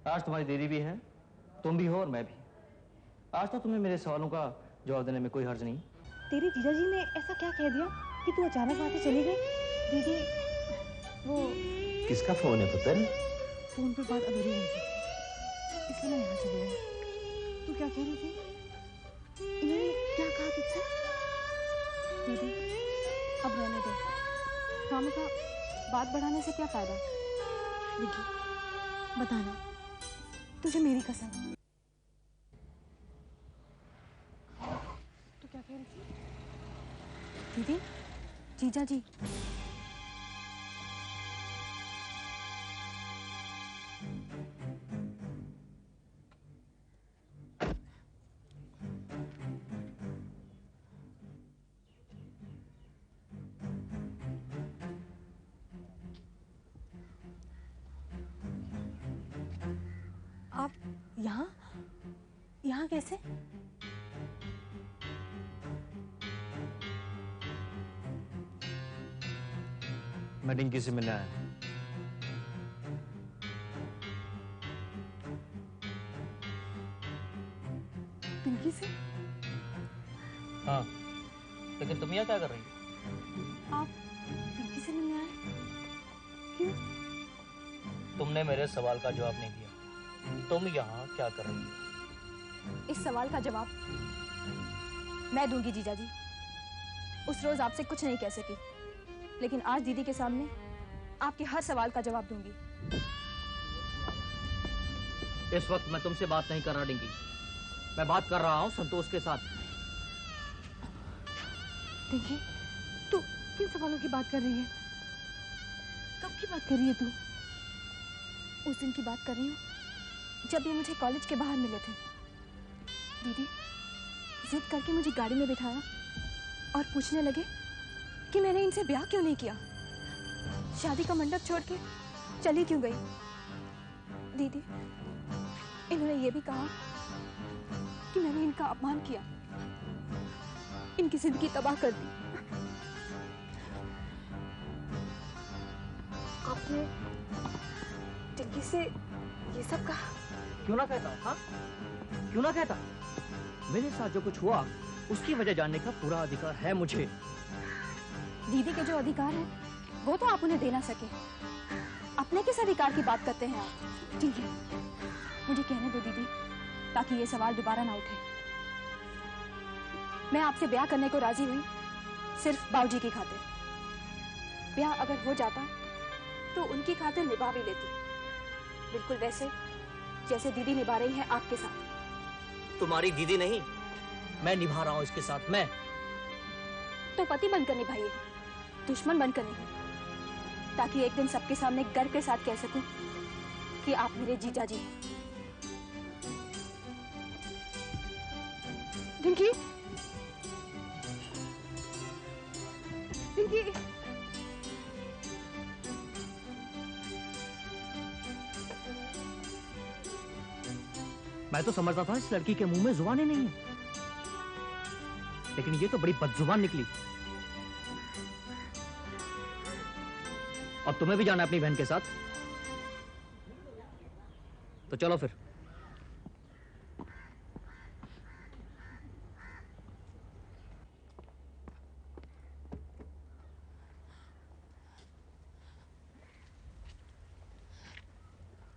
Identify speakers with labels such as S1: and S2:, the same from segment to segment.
S1: आज तुम्हारी दीदी भी है, तुम भी हो और मैं भी। आज तो तुम्हें मेरे सवालों का जवाब देने में कोई हर्ज नहीं।
S2: तेरे जीजाजी ने ऐसा क्या कह दिया कि तू अचानक वहां से चली गई? दीदी, वो
S1: किसका फोन है पुत्र?
S2: फोन पे बात अधूरी रह गई थी, इसलिए मैं यहाँ चली गई। तू क्या कह रही थी? इन्होंने क्या कहा तुझसे? दीदी, अब रहने दो। काम का बात बढ़ाने से क्या फायदा? देखिए, बताना, तुझे मेरी कसम। तू क्या कह रही थी? दीदी, जीजा जी। आप यहाँ कैसे?
S1: मैं डिंकी से मिलने आया।
S2: डिंकी से?
S1: हाँ, लेकिन तुम यहाँ क्या कर रही हो?
S2: आप डिंकी से मिलने आए? क्यों?
S1: तुमने मेरे सवाल का जवाब नहीं दिया। तुम यहाँ क्या कर रही हो?
S2: इस सवाल का जवाब मैं दूंगी जीजा जी। उस रोज आपसे कुछ नहीं कह सकी, लेकिन आज दीदी के सामने आपके हर सवाल का जवाब दूंगी।
S1: इस वक्त मैं तुमसे बात नहीं कर रहा डिंकी, मैं बात कर रहा हूँ संतोष के साथ।
S2: डिंकी, तू किन सवालों की बात कर रही है? कब की बात कर रही है तू? उस दिन की बात कर रही हूँ जब ये मुझे कॉलेज के बाहर मिले थे। दीदी जिद करके मुझे गाड़ी में बिठाया और पूछने लगे कि मैंने इनसे ब्याह क्यों नहीं किया, शादी का मंडप छोड़ के चली क्यों गई। दीदी, इन्होंने ये भी कहा कि मैंने इनका अपमान किया, इनकी जिंदगी तबाह कर दी। आपने डिंकी से ये सब कहा?
S1: क्यों ना कहता? हाँ, क्यों ना कहता? मेरे साथ जो कुछ हुआ उसकी वजह जानने का पूरा अधिकार है मुझे।
S2: दीदी के जो अधिकार है वो तो आप उन्हें दे ना सके। अपने किस अधिकार की बात करते हैं आप? ठीक है, मुझे कहने दो दीदी, ताकि ये सवाल दोबारा ना उठे। मैं आपसे ब्याह करने को राजी हुई सिर्फ बाबूजी की खातिर। ब्याह अगर हो जाता तो उनकी खातिर निभा भी लेती, बिल्कुल वैसे जैसे दीदी निभा रही है आपके साथ।
S1: तुम्हारी दीदी नहीं, मैं निभा रहा हूं इसके साथ। मैं
S2: तो पति बनकर निभाइए, दुश्मन बनकर नहीं, ताकि एक दिन सबके सामने गर्व के साथ कह सकूं कि आप मेरे जीजा जी हैं। डिंकी, डिंकी,
S1: मैं तो समझता था इस लड़की के मुंह में जुबान ही नहीं है, लेकिन ये तो बड़ी बदजुबान निकली। अब तुम्हें भी जाना है अपनी बहन के साथ, तो चलो फिर।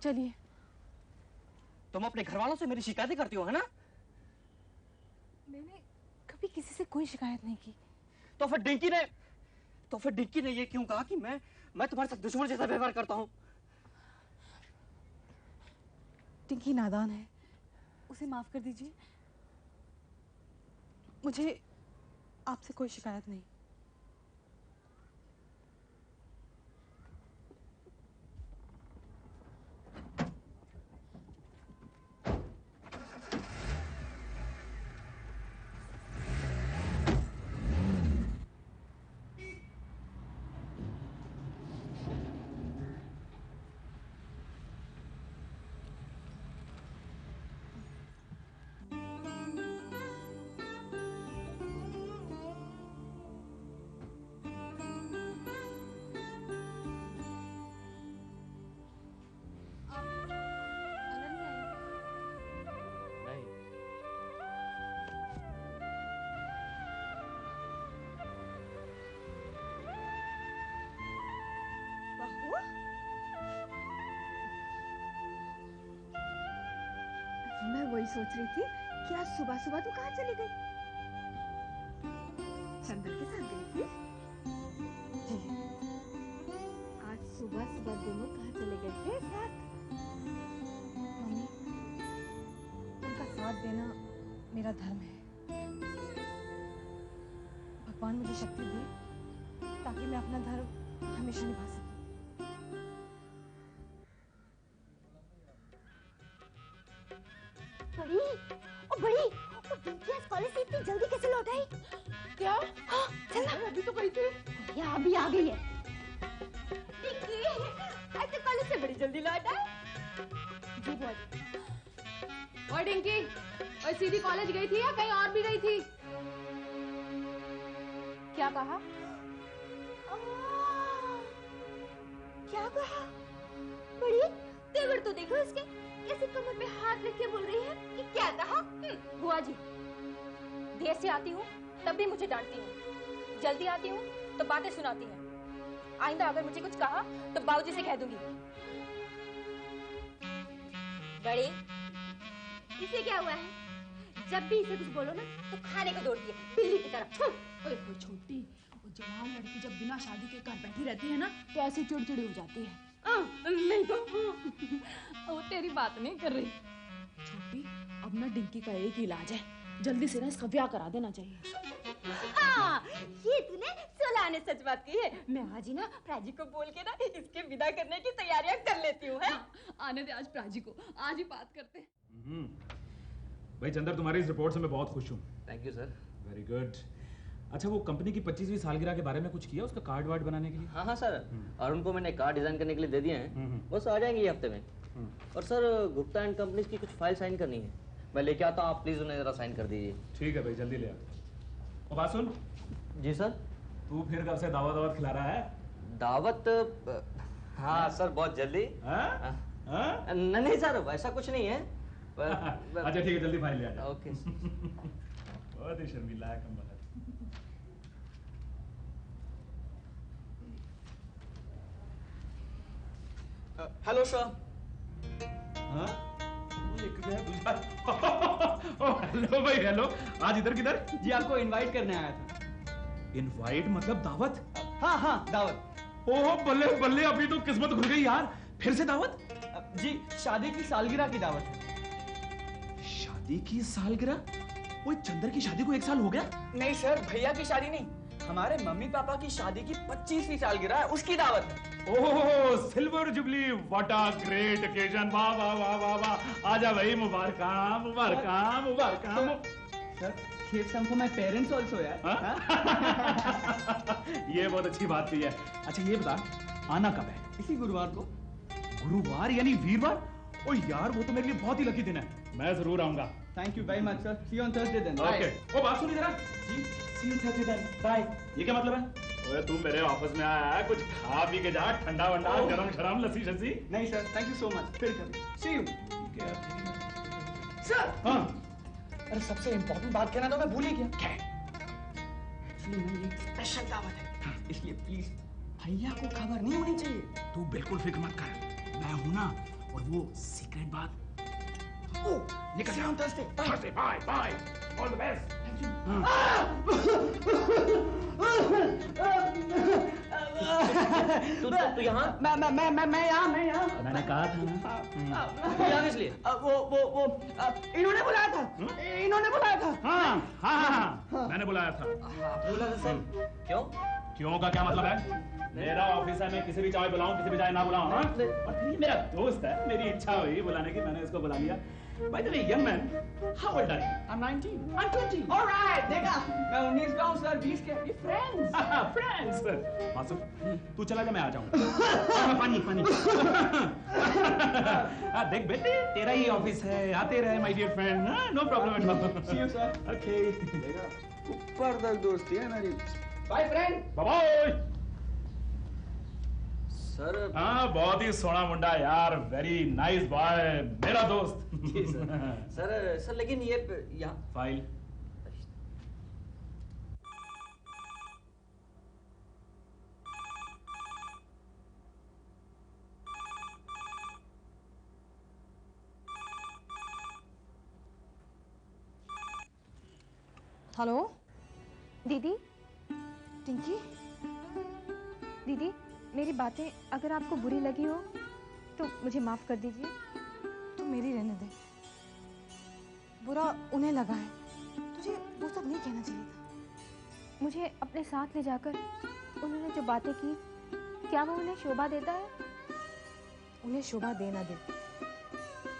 S2: चलिए।
S1: तुम अपने घर वालों से मेरी शिकायतें करती हो, है ना?
S2: मैंने कभी किसी से कोई शिकायत नहीं की।
S1: तो फिर डिंकी ने ये क्यों कहा कि मैं तुम्हारे साथ दुश्मन जैसा व्यवहार करता हूं?
S2: डिंकी नादान है, उसे माफ कर दीजिए। मुझे आपसे कोई शिकायत नहीं। वही सोच रही थी कि आज सुबह सुबह तू कहाँ चली गई। चंदन के साथ गई थी? जी। आज सुबह सुबह दोनों कहाँ चले गए थे साथ? मम्मी, उनका साथ देना मेरा धर्म है। भगवान मुझे शक्ति दे ताकि मैं अपना धर्म हमेशा निभा सकूं।
S3: बड़ी, ओ बड़ी, ओ पिंकी आज कॉलेज से इतनी जल्दी कैसे लौट आई?
S2: क्या?
S3: हाँ, चल ना।
S2: अभी तो गई थी।
S3: ये अभी आ गई है। पिंकी, आज तो कॉलेज से बड़ी जल्दी लौट आई।
S2: जी बुआ जी। और डिंकी, और सीधी कॉलेज गई थी या कहीं और भी गई थी? क्या कहा?
S3: क्या कहा? बड़ी, तेवर तो देखो इसके, कैसे कमर पे हाथ रख के बोल रही है कि क्या कहा?
S2: बुआ जी, देर से आती हूँ तब भी मुझे डांटती हूँ, जल्दी आती हूँ तो बातें सुनाती हैं। आइंदा अगर मुझे कुछ कहा तो बाबूजी से कह दूंगी।
S3: बड़ी, इसे क्या हुआ है? जब भी इसे कुछ बोलो ना तो खाने को दौड़ती है, बिल्ली की तरह।
S4: ओए कोई छोटी, वो जवान लड़की जब बिना शादी के घर बैठी रहती है ना तो ऐसे चिड़चिड़ी हो जाती है।
S3: नहीं तो
S4: वो तेरी बात नहीं कर रही। छोटी, अब ना डिंकी का एक ही इलाज है, जल्दी से ना इसका ब्याह करा देना चाहिए।
S3: हाँ, ये तूने 16 आने सच बात की है। मैं आज ही ना प्राजी को बोल के ना इसके विदा करने की तैयारियां कर लेती हूँ।
S4: हाँ, आने दे आज प्राजी को, आज ही बात करते हैं।
S5: भाई चंदर, तुम्हारी इस रिपोर्ट से मैं बहुत खुश हूँ।
S1: Thank you sir.
S5: Very good. अच्छा, वो कंपनी की 25वीं सालगिरह के बारे में कुछ किया, उसका कार्ड वार्ड बनाने के लिए?
S1: हाँ हाँ सर, और उनको मैंने कार्ड डिजाइन करने के लिए दे दिए हैं, बस आ जाएंगे ये हफ्ते में। और सर, गुप्ता एंड कंपनीज की कुछ फाइल साइन करनी है, मैं लेके आता हूँ, आप प्लीज उन्हें जरा साइन कर दीजिए।
S5: ठीक है भाई, जल्दी ले आ। और बात सुन।
S1: जी सर।
S5: तू फिर कब से दावत खिला रहा है?
S1: दावत? हाँ सर, बहुत जल्दी। नहीं सर, ऐसा कुछ नहीं है।
S5: अच्छा ठीक है, जल्दी फाइल ले आ।
S1: ओके।
S5: बहुत ही शर्मिला है कम।
S1: Hello sir.
S5: हाँ? हेलो भाई, हेलो। आज इधर किधर?
S6: जी आपको इनवाइट करने आया था।
S5: इनवाइट मतलब दावत?
S6: हाँ हाँ, दावत।
S5: ओह बल्ले बल्ले, अभी तो किस्मत खुल गई यार। फिर से दावत?
S6: जी, शादी की सालगिरह की दावत है।
S5: शादी की सालगिरह? वो चंदर की शादी को 1 साल हो गया?
S6: नहीं सर, भैया की शादी नहीं, हमारे मम्मी पापा की शादी की 25वीं सालगिरह है, उसकी दावत है।
S5: Oh silver jubilee, what a great occasion. वाह वाह वाह वाह वाह। आजा भाई, मुबारका मुबारका मुबारका।
S6: Sir, save some for my parents also यार।
S5: ये बहुत अच्छी बात की है। अच्छा ये बता, आना कब है?
S6: इसी गुरुवार को।
S5: गुरुवार यानी वीरवार? ओ यार, वो तो मेरे लिए बहुत ही लकी दिन है, मैं जरूर आऊंगा।
S6: Thank you very much sir, see you on Thursday then.
S5: Okay. ओ बात सुनिए जरा। जी, see you Thursday then, bye. ये क्या मतलब है? ओए तू मेरे ऑफिस में आया है, कुछ खा पी के जा, ठंडा वंडा, गरम शरम, लस्सी शस्सी।
S6: नहीं sir, thank you so much, फिर कभी। सी यू।
S5: ठीक है
S6: सर।
S5: हाँ।
S6: अरे सबसे इम्पोर्टेंट बात कहना तो मैं भूल ही गया। क्या? एक्चुअली ना ये स्पेशल दावत है, इसलिए प्लीज भैया को खबर नहीं होनी चाहिए।
S5: तू बिल्कुल फिक्र मत कर, मैं हूं ना। और वो सीक्रेट बात।
S6: ओह, निकल जाओ Thursday.
S5: Bye bye, all the best.
S1: तू यहाँ?
S6: मैं यहाँ।
S5: मैंने कहा था ना।
S1: तू यहाँ किस लिए?
S6: वो इन्होंने बुलाया था।
S5: हाँ, मैंने बुलाया था।
S1: बोला था सर। क्यों?
S5: क्यों का क्या मतलब है? मेरा ऑफिस है, मैं किसी भी चाहे बुलाऊं, किसी भी चाहे ना बुलाऊं। हाँ? और फिर ये मेरा दोस्त है, मेरी इच्छा हुई बुलाने की, मैंने इसको बुला लिया। By the way, young man, how old are you?
S6: I'm 19.
S5: I'm 20.
S6: All right, देखा? मैं 19 का हूँ सर, 20 के। ये friends.
S5: Friends. मासूम, तू चला जा, मैं आ जाऊंगा। पानी। देख बेटे, तेरा ही ऑफिस है, आते रहे my dear friend. No problem at all.
S6: See you sir.
S5: Okay.
S6: ऊपर तक दोस्ती है मेरी। Bye friend.
S5: Bye.
S1: सर।
S5: हाँ, बहुत ही सोना मुंडा यार, वेरी नाइस बॉय, मेरा दोस्त।
S1: जी सर। सर लेकिन ये यहाँ
S5: फाइल।
S2: हेलो दीदी, टिंकी दीदी, मेरी बातें अगर आपको बुरी लगी हो तो मुझे माफ कर दीजिए। तो मेरी रहने दे। बुरा उन्हें लगा है, तुझे वो सब नहीं कहना चाहिए था। मुझे अपने साथ ले जाकर उन्होंने जो बातें की, क्या वो उन्हें शोभा देता है? उन्हें शोभा दे ना दे,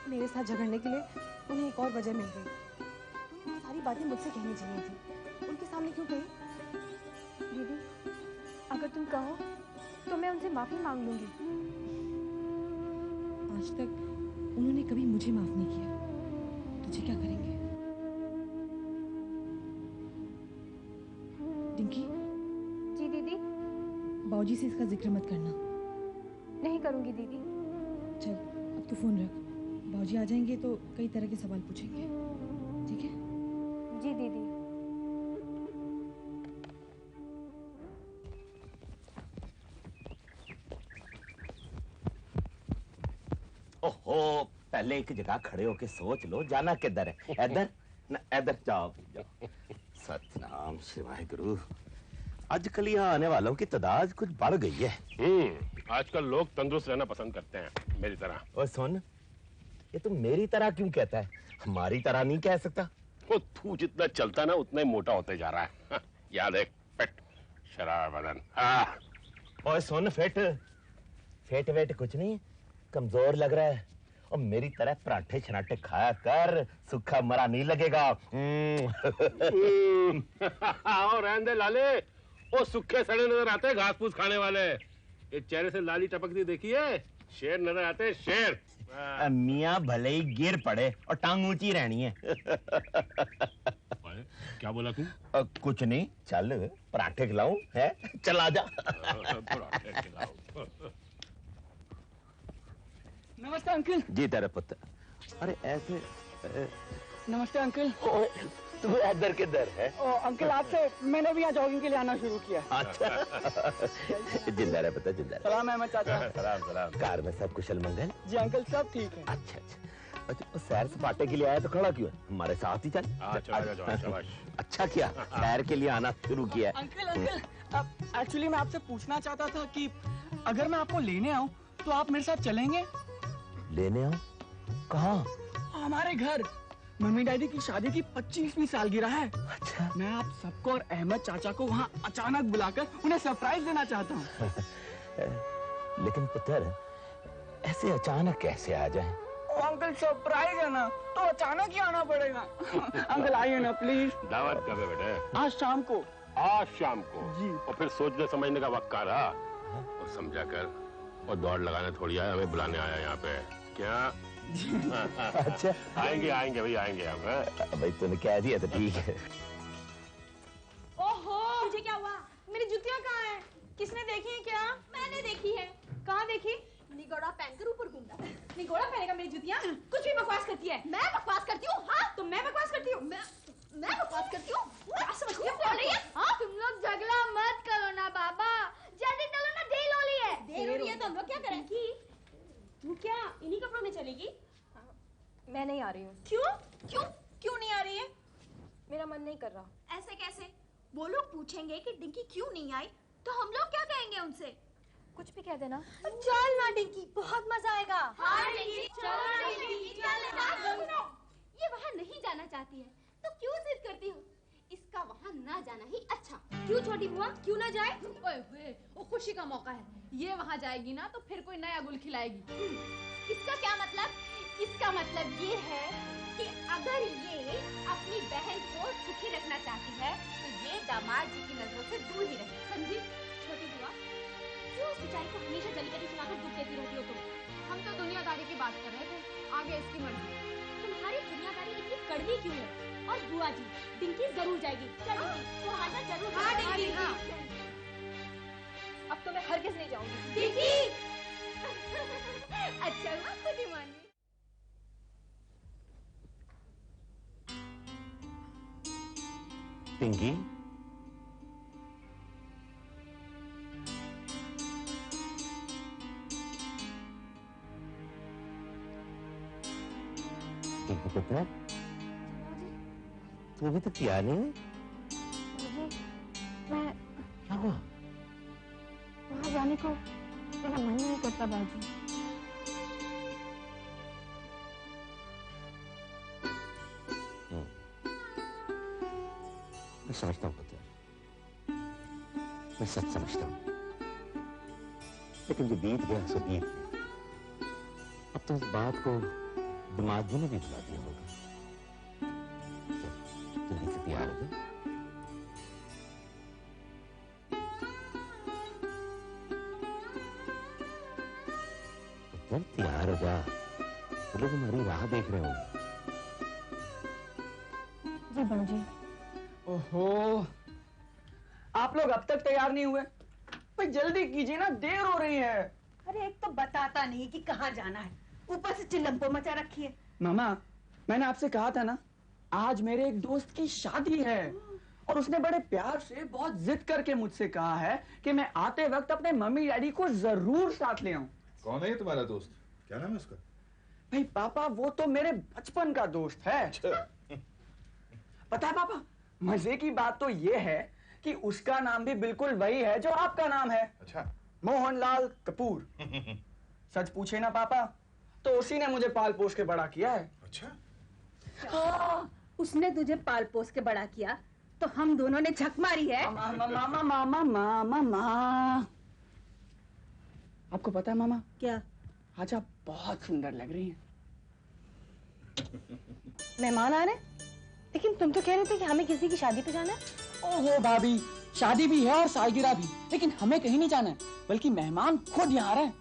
S2: मेरे साथ झगड़ने के लिए उन्हें एक और वजह मिल गई। उन्हें सारी बातें मुझसे कहनी चाहिए थी, उनके सामने क्यों कही? दीदी, अगर तुम कहो तो मैं उनसे माफी मांग लूंगी। आज तक उन्होंने कभी मुझे माफ नहीं किया, तुझे क्या करेंगे? टिंकी। जी दीदी। बाबूजी से इसका जिक्र मत करना। नहीं करूंगी दीदी। चल अब तू फोन रख, बाबूजी आ जाएंगे तो कई तरह के सवाल पूछेंगे, ठीक है? जी दीदी।
S7: ओहो, पहले एक जगह खड़े होके सोच लो, जाना किधर है? इधर ना इधर? जाओ जाओ। सतनाम शिवाय गुरु। आजकल यहाँ आने वालों की तादाद कुछ बढ़ गई है।
S8: आजकल लोग तंदुरुस्त रहना पसंद करते हैं, मेरी तरह।
S7: और सुन, ये तू मेरी तरह क्यों कहता है? हमारी तरह नहीं कह सकता।
S8: वो तू जितना चलता ना उतना ही मोटा होते जा रहा है। याद है पेट शराब बदन।
S7: और सुन, फेट वेट कुछ नहीं, कमजोर लग रहा है। और मेरी तरह पराठे छनाटे खाया कर, सूखा मरा नहीं लगेगा।
S8: और रहने दे लाले, वो सूखे सड़े नजर आते हैं घास फूस खाने वाले। ये चेहरे से लाली टपकती देखी है? शेर नजर आते हैं, शेर।
S7: मियाँ भले ही गिर पड़े और टांग ऊंची रहनी है।
S8: क्या बोला तू?
S7: कुछ नहीं, चल पराठे खिलाऊं है? चल आजा।
S8: पराठे खिलाओ।
S6: नमस्ते अंकल।
S7: जी तेरा पुत्र। अरे ऐसे
S6: नमस्ते अंकल।
S7: तू इधर किधर है?
S6: अंकल आपसे मैंने भी यहाँ जॉगिंग के लिए आना शुरू किया।
S7: अच्छा। जिंदा रहे पुत्र, जिंदा रहे।
S6: सलाम अहमद चाचा।
S7: सलाम सलाम। कार में सब कुशल मंगल?
S6: जी अंकल, सब ठीक है।
S7: अच्छा अच्छा। अच्छा, सैर सपाटे के लिए आया तो खड़ा क्यों है? हमारे साथ ही चल। अच्छा किया, सैर के लिए आना शुरू किया।
S6: अंकल एक्चुअली मैं आपसे पूछना चाहता था कि अगर मैं आपको लेने आऊँ तो आप मेरे साथ चलेंगे?
S7: लेने आऊं? कहाँ?
S6: हमारे घर। मम्मी डैडी की शादी की 25वीं सालगिरह है।
S7: अच्छा।
S6: मैं आप सबको और अहमद चाचा को वहाँ अचानक बुलाकर उन्हें सरप्राइज देना चाहता हूँ।
S7: लेकिन पुत्र, ऐसे अचानक कैसे आ जाए?
S6: अंकल सरप्राइज है ना, तो अचानक ही आना पड़ेगा। अंकल आइए ना प्लीज।
S8: दावत कब है बेटे?
S6: आज शाम को।
S8: आज शाम को?
S6: जी।
S8: और फिर सोचने समझने का वक्त आ रहा और समझा कर और दौड़ लगाने थोड़ी आया, हमें बुलाने आया यहाँ पे क्या?
S7: अच्छा।
S8: आएंगे आएंगे भाई, आएंगे हम।
S7: भाई तूने कह दिया तो ठीक है।
S4: ओहो, तुझे क्या हुआ? मेरी जुतियाँ कहाँ हैं? किसने देखी है क्या?
S3: मैंने देखी है।
S4: कहाँ देखी?
S3: निगोड़ा पहनकर ऊपर घूमता।
S4: निगोड़ा पहनेगा मेरी जुतियाँ? कुछ भी बकवास करती है।
S3: मैं बकवास करती हूँ? हाँ,
S4: तो मैं बकवास करती हूँ?
S3: मैं बकवास करती हूँ?
S4: क्या समझती है?
S3: बोल रही है? हाँ, तुम लोग झगड़ा मत करो ना बाबा, जल्दी चलो ना, देर हो रही है। देर हो रही है तो हम लोग क्या करें?
S4: तू क्या इन्हीं कपड़ों में चलेगी?
S2: मैं नहीं आ रही हूँ।
S4: क्यों? क्यों? क्यों नहीं आ रही है?
S2: मेरा मन नहीं कर रहा।
S3: ऐसे कैसे? वो लोग पूछेंगे कि डिंकी क्यों नहीं आई, तो हम लोग क्या कहेंगे उनसे?
S2: कुछ भी कह देना।
S3: चल ना डिंकी, बहुत मजा आएगा। हाँ डिंकी, चलो ना डिंकी, चल। ये वहाँ नहीं जाना चाहती है, तो क्यों जिद करती हो? इसका वहाँ ना जाना ही अच्छा। क्यों छोटी बुआ, क्यों ना जाए?
S4: ओए होए, वो खुशी का मौका है। ये वहाँ जाएगी ना तो फिर कोई नया गुल खिलाएगी।
S3: इसका क्या मतलब? इसका मतलब ये है कि अगर ये अपनी बहन को सुखी रखना चाहती है तो ये दामाद जी की नजरों से दूर ही रहे, समझी? छोटी बुआ, क्यों उस बेचारी को हमेशा जलीकटी सुनाकर दुख देती रहती हो तुम?
S4: हम तो दुनियादारी की बात कर रहे थे, आगे इसकी मर्जी।
S3: तुम्हारी दुनियादारी इतनी कड़वी क्यों है? और बुआ जी, डिंकी जरूर जाएगी। चलो तुम्हारा जरूर। हाँ डिंकी, हाँ।
S2: अब तो मैं हरगिज नहीं जाऊंगी।
S3: डिंकी अच्छा हुआ खुद ही मान गई।
S7: पिंकी, पुत्र, तू अभी तक तैयार नहीं हुई?
S2: मैं
S7: क्या हुआ?
S2: वहाँ जाने को मेरा मन नहीं करता बाजी।
S7: मैं समझता हूँ पुत्र, मैं सच समझता हूँ, लेकिन जो बीत गया सो बीत गया। अब तो इस बात को दिमाग जी ने भी भुला दिया होगा। जल्दी से तैयार हो जाओ। पुत्र तैयार हो जा, वो लोग हमारी राह देख रहे होंगे।
S2: जी बाजी।
S6: ओहो, आप लोग अब तक तैयार नहीं हुए? भाई जल्दी कीजिए ना, देर हो रही है।
S3: अरे एक तो बताता नहीं कि कहाँ जाना है, ऊपर से चिल्लम्पो मचा रखी है।
S6: मामा, मैंने आपसे कहा था ना, आज मेरे एक दोस्त की शादी है और उसने बड़े प्यार से बहुत जिद करके मुझसे कहा है कि मैं आते वक्त अपने मम्मी डैडी को जरूर साथ ले आऊं।
S9: कौन है ये तुम्हारा दोस्त? क्या नाम है उसका?
S6: भाई पापा, वो तो मेरे बचपन का दोस्त है। पता है पापा, मजे की बात तो ये है कि उसका नाम भी बिल्कुल वही है जो आपका नाम है।
S9: अच्छा।
S6: मोहनलाल कपूर। सच पूछे ना पापा, तो उसी ने मुझे पाल पोस के बड़ा किया है।
S9: अच्छा।
S3: उसने तुझे पाल पोस के बड़ा किया तो हम दोनों ने झक मारी है।
S6: मामा मामा मामा मामा मामा, आपको पता है मामा,
S3: क्या?
S6: आज आप बहुत सुंदर लग रही हैं।
S2: मेहमान आ रहे हैं? लेकिन तुम तो कह रहे थे कि हमें किसी की शादी पे जाना है।
S6: ओहो भाभी, शादी भी है और सालगिरह भी, लेकिन हमें कहीं नहीं जाना है, बल्कि मेहमान खुद यहाँ आ रहे हैं।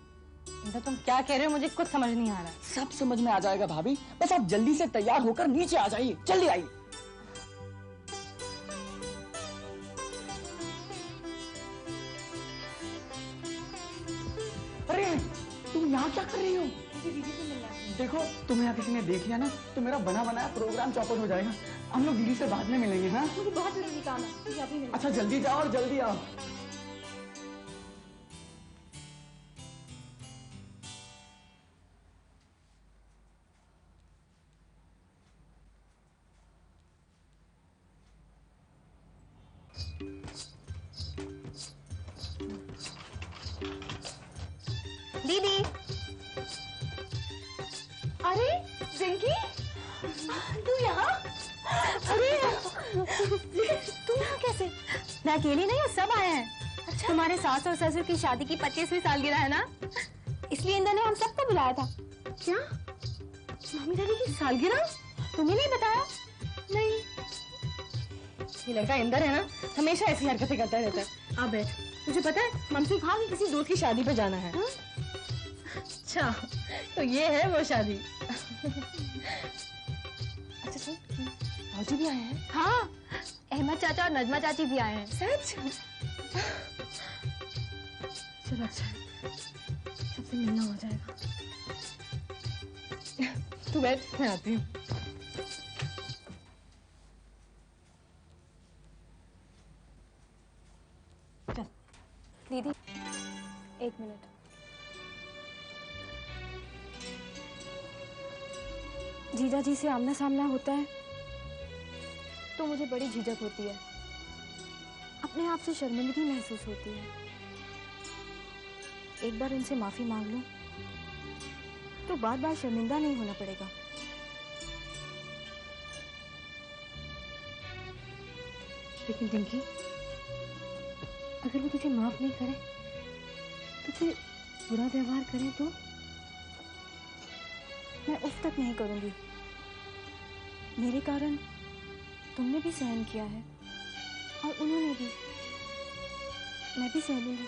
S2: तो तुम क्या कह रहे हो, मुझे कुछ समझ नहीं आ रहा।
S6: सब समझ में आ जाएगा भाभी, बस आप जल्दी से तैयार होकर नीचे आ जाइए, जल्दी आइए। अरे तुम यहाँ क्या कर रही हो?
S2: दीदी से मिलना है।
S6: देखो, तुम्हें यहाँ किसी ने देख लिया ना तो मेरा बना बनाया प्रोग्राम चौपट हो जाएगा। हम लोग दीदी से बाद में मिलेंगे। हाँ,
S2: मुझे बहुत जरूरी काम है, मुझे अभी मिलना है।
S6: अच्छा जल्दी जाओ और जल्दी आओ।
S2: दीदी। अरे जिंकी, तू यहाँ? अरे तू यहाँ कैसे? मैं अकेली नहीं हूँ, सब आए हैं। अच्छा, तुम्हारे सास और ससुर की शादी की 25वीं सालगिरह है ना, इसलिए इंदर ने हम सबको बुलाया था। क्या? मम्मी डैडी की सालगिरह? तुम्हें नहीं बताया? नहीं। ये लड़का इंदर है ना, हमेशा ऐसी हरकतें करता रहता है। आ बैठ। तुझे पता है, मम्मी कहा कि किसी दोस्त की शादी पे जाना है। अच्छा, तो ये है वो शादी। अच्छा सुन, भाजी भी आए हैं? हाँ, अहमद चाचा और नजमा चाची भी आए हैं। सच? चलो अच्छा है, सबसे मिलना हो जाएगा। तू बैठ, मैं आती हूँ। चल दीदी, एक मिनट। जीजा जी से आमना सामना होता है तो मुझे बड़ी झिझक होती है, अपने आप से शर्मिंदगी महसूस होती है। एक बार इनसे माफी मांग लूं तो बार बार शर्मिंदा नहीं होना पड़ेगा। लेकिन डिंकी, अगर वो तुझे माफ नहीं करे, तुझे बुरा व्यवहार करे तो मैं उफ तक नहीं करूंगी। मेरे कारण तुमने भी सहन किया है और उन्होंने भी, मैं भी सह लूंगी।